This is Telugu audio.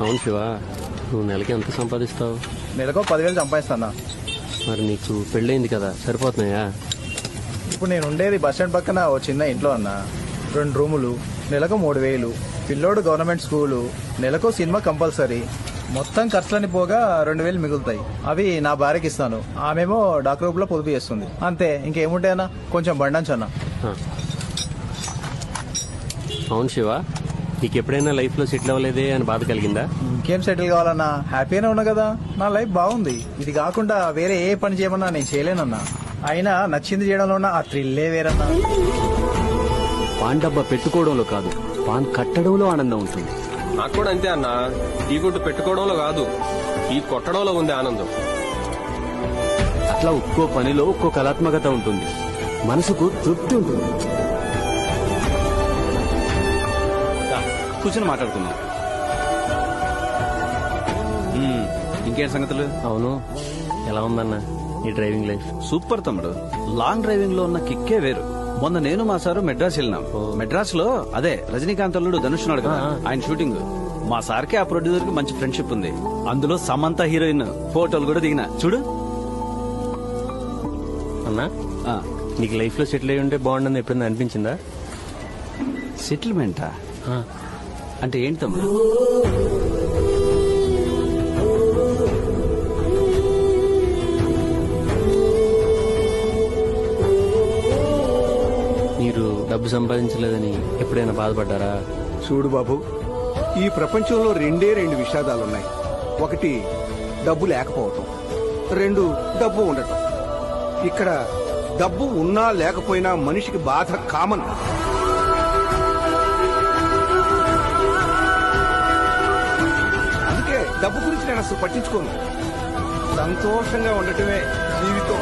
అవును శివ, నువ్వు నెలకి ఎంత సంపాదిస్తావు? నెలకు 10,000 సంపాదిస్తానా. మరి నీకు పెళ్ళయింది కదా, సరిపోతున్నాయా? ఇప్పుడు నేను ఉండేది బస్ స్టాండ్ పక్కన ఓ చిన్న ఇంట్లో అన్న. 2 రూములు, నెలకు 3,000. పిల్లోడు గవర్నమెంట్ స్కూలు, నెలకు సినిమా కంపల్సరీ. మొత్తం ఖర్చులని పోగా 2,000 మిగులుతాయి. అవి నా భార్యకి ఇస్తాను. ఆమెమో డాక్టర్ గ్రూప్ లో పొదుపు చేస్తుంది. అంతే, ఇంకేముంటాయన్నా. కొంచెం బండంచు అన్న. ఆ. అవును శివ, నీకు ఎప్పుడైనా లైఫ్ లో సెటిల్ అవ్వలేదే అని బాధ కలిగిందా? ఇంకేం సెటిల్ కావాలన్నా, హ్యాపీగానే ఉన్నా కదా. నా లైఫ్ బాగుంది. ఇది కాకుండా వేరే ఏ పని చేయమన్నా నేను చేయలేనన్నా. అయినా నచ్చింది చేయడంలో ఉన్న ఆ థ్రిల్లే వేరన్నా. పాన్ డబ్బా పెట్టుకోవడంలో కాదు, పాన్ కట్టడంలో ఆనందం ఉంటుంది. నాకు కూడా అంతే అన్నా. టీ కొట్టు పెట్టుకోవడంలో కాదు, టీ కొట్టడంలో ఉంది ఆనందం. అట్లా ఒక్కో పనిలో ఒక్కో కళాత్మకత ఉంటుంది, మనసుకు తృప్తి ఉంటుంది. కూర్చొని మాట్లాడుకుందాం. ఇంకేం సంగతులు? అవును, ఎలా ఉందన్న ఈ డ్రైవింగ్ లైఫ్? సూపర్ తమ్ముడు. లాంగ్ డ్రైవింగ్ లో ఉన్న కిక్కే వేరు. మొన్న నేను మా సారు మెడ్రాస్ వెళ్ళినాం. మెడ్రాస్ లో అదే రజనీకాంత్ అల్లుడు ధనుష్ ఉన్నాడు కదా, ఆయన షూటింగ్. మా సార్కి ఆ ప్రొడ్యూసర్ కి మంచి ఫ్రెండ్షిప్ ఉంది. అందులో సమంత హీరోయిన్ ఫోటోలు కూడా దిగిన చూడు. అన్నా, నీకు లైఫ్ లో సెటిల్ అయ్యి ఉంటే బాగుండని ఎప్పుడైనా అనిపించిందా? సెటిల్మెంటా అంటే ఏంటి తమ్ముడు? మీరు డబ్బు సంపాదించలేదని ఎప్పుడైనా బాధపడ్డారా? చూడు బాబు, ఈ ప్రపంచంలో 2 విషాదాలున్నాయి. 1 డబ్బు లేకపోవటం, 2 డబ్బు ఉండటం. ఇక్కడ డబ్బు ఉన్నా లేకపోయినా మనిషికి బాధ కామన్. అందుకే డబ్బు గురించి నేను అసలు పట్టించుకోను. సంతోషంగా ఉండటమే జీవితం.